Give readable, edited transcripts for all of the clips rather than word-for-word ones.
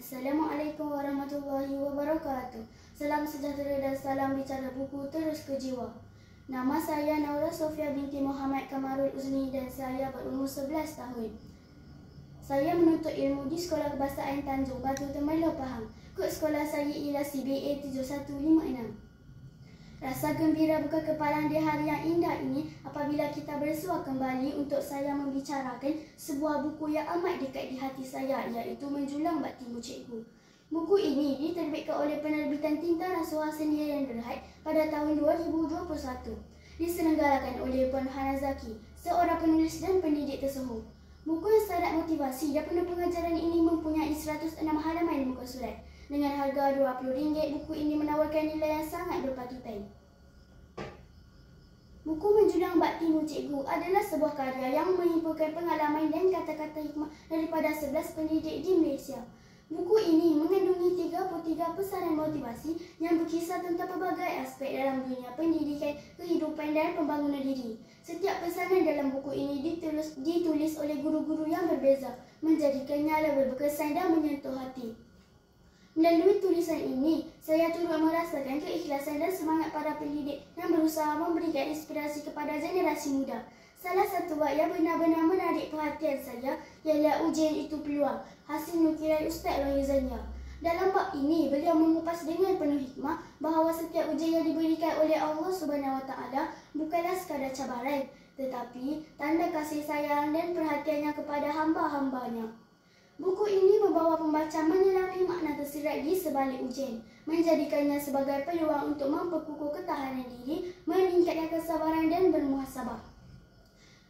Assalamualaikum warahmatullahi wabarakatuh. Salam sejahtera dan salam bicara buku terus ke jiwa. Nama saya Naura Sofia binti Muhammad Kamarul Uzni dan saya berumur 11 tahun. Saya menuntut ilmu di Sekolah Kebahasaan Tanjung Batu Temerloh Pahang. Kod sekolah saya ialah CBA 7156. Rasa gembira buka kepalang di hari yang indah ini apabila kita bersua kembali untuk saya membicarakan sebuah buku yang amat dekat di hati saya, iaitu Menjulang Bak Timu Cikgu. Buku ini diterbitkan oleh penerbitan Tinta Rasuah Sendirian Berhad pada tahun 2021. Diselenggarakan oleh Puan Hanazaki, seorang penulis dan pendidik tersohor. Buku yang syarat motivasi dan penuh pengajaran ini mempunyai 106 halaman di muka surat. Dengan harga RM20, buku ini menawarkan nilai yang sangat berpatutan. Buku Menjulang Bak Timu Cikgu adalah sebuah karya yang menghimpunkan pengalaman dan kata-kata hikmah daripada 11 pendidik di Malaysia. Buku ini mengandungi 33 pesanan motivasi yang berkisar tentang pelbagai aspek dalam dunia pendidikan, kehidupan dan pembangunan diri. Setiap pesanan dalam buku ini ditulis oleh guru-guru yang berbeza, menjadikannya lebih berkesan dan menyentuh hati. Melalui tulisan ini, saya turut merasakan keikhlasan dan semangat para pendidik yang berusaha memberikan inspirasi kepada generasi muda. Salah satu bab yang benar-benar menarik perhatian saya ialah ujian itu peluang, hasil nukilan Ustaz Wahizania. Dalam bab ini, beliau mengupas dengan penuh hikmah bahawa setiap ujian yang diberikan oleh Allah SWT bukanlah sekadar cabaran, tetapi tanda kasih sayang dan perhatiannya kepada hamba-hambanya. Buku ini membawa pembaca menyelami makna tersirat di sebalik ujian, menjadikannya sebagai peluang untuk memperkukuh ketahanan diri, meningkatkan kesabaran dan bermuhasabah.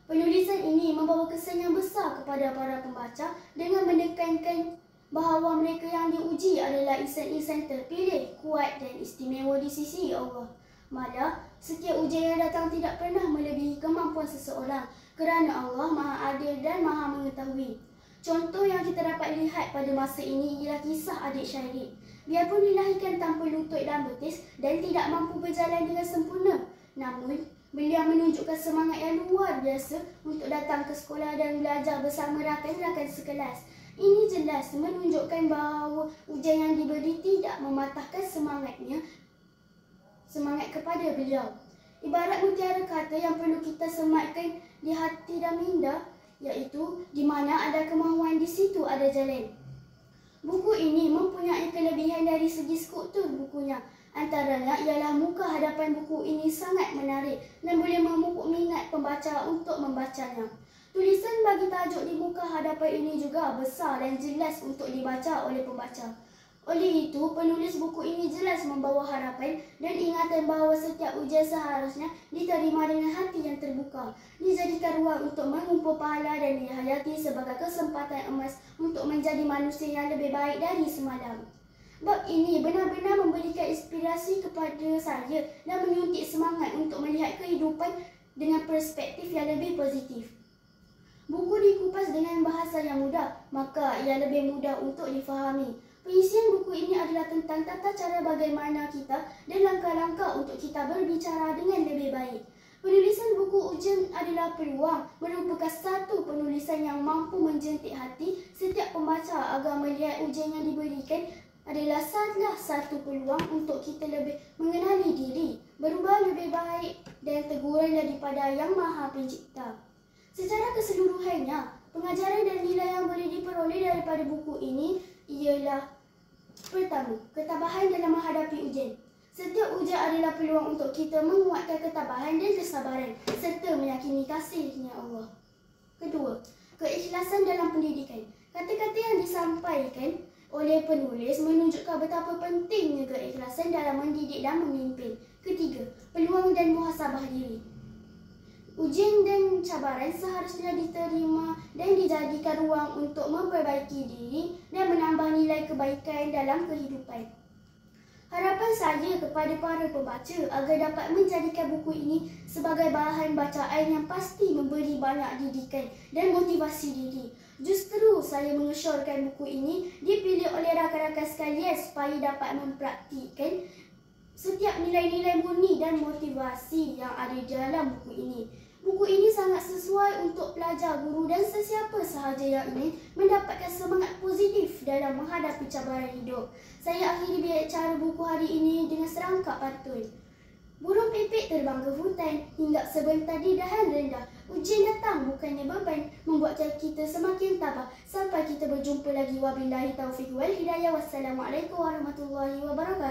Penulisan ini membawa kesan yang besar kepada para pembaca dengan menekankan bahawa mereka yang diuji adalah insan-insan terpilih, kuat dan istimewa di sisi Allah. Malah, setiap ujian yang datang tidak pernah melebihi kemampuan seseorang kerana Allah Maha Adil dan Maha Mengetahui. Contoh yang kita dapat lihat pada masa ini ialah kisah adik Syahid. Biarpun dilahirkan tanpa lutut dan betis dan tidak mampu berjalan dengan sempurna, namun beliau menunjukkan semangat yang luar biasa untuk datang ke sekolah dan belajar bersama rakan-rakan sekelas. Ini jelas menunjukkan bahawa ujian yang diberi tidak mematahkan semangat kepada beliau. Ibarat mutiara kata yang perlu kita sematkan di hati dan minda, iaitu di mana ada kemahuan di situ ada jalan. Buku ini mempunyai kelebihan dari segi struktur bukunya. Antaranya ialah muka hadapan buku ini sangat menarik dan boleh memupuk minat pembaca untuk membacanya. Tulisan bagi tajuk di muka hadapan ini juga besar dan jelas untuk dibaca oleh pembaca. Oleh itu, penulis buku ini jelas membawa harapan dan ingatan bahawa setiap ujian seharusnya diterima dengan hati yang terbuka, dijadikan ruang untuk mengumpul pahala dan dihayati sebagai kesempatan emas untuk menjadi manusia yang lebih baik dari semalam. Bab ini benar-benar memberikan inspirasi kepada saya dan menyuntik semangat untuk melihat kehidupan dengan perspektif yang lebih positif. Buku dikupas dengan bahasa yang mudah, maka ia lebih mudah untuk difahami. Penyisian buku ini adalah tentang tata cara bagaimana kita dan langkah-langkah untuk kita berbicara dengan lebih baik. Penulisan buku ujian adalah peluang, merupakan satu penulisan yang mampu menjentik hati setiap pembaca agar melihat ujian yang diberikan adalah salah satu peluang untuk kita lebih mengenali diri, berubah lebih baik dan teguran daripada Yang Maha Pencipta. Secara keseluruhannya, pengajaran dan nilai yang boleh diperoleh daripada buku ini ialah: pertama, ketabahan dalam menghadapi ujian. Setiap ujian adalah peluang untuk kita menguatkan ketabahan dan kesabaran serta meyakini kasihnya Allah. Kedua, keikhlasan dalam pendidikan. Kata-kata yang disampaikan oleh penulis menunjukkan betapa pentingnya keikhlasan dalam mendidik dan memimpin. Ketiga, peluang dan muhasabah diri. Ujian dan cabaran seharusnya diterima dan dijadikan ruang untuk memperbaiki diri dan menambah nilai kebaikan dalam kehidupan. Harapan saya kepada para pembaca agar dapat menjadikan buku ini sebagai bahan bacaan yang pasti memberi banyak didikan dan motivasi diri. Justru saya mengesyorkan buku ini dipilih oleh rakan-rakan sekalian supaya dapat mempraktikkan setiap nilai-nilai murni dan motivasi yang ada dalam buku ini. Buku ini sangat sesuai untuk pelajar, guru dan sesiapa sahaja yang ingin mendapatkan semangat positif dalam menghadapi cabaran hidup. Saya akhiri bicara buku hari ini dengan serangkap pantun. Burung pipit terbang ke hutan, hinggap sebentar di dahan rendah. Ujian datang bukannya beban, membuatkan kita semakin tabah. Sampai kita berjumpa lagi. Wabillahi taufiq wal hidayah. Wassalamualaikum warahmatullahi wabarakatuh.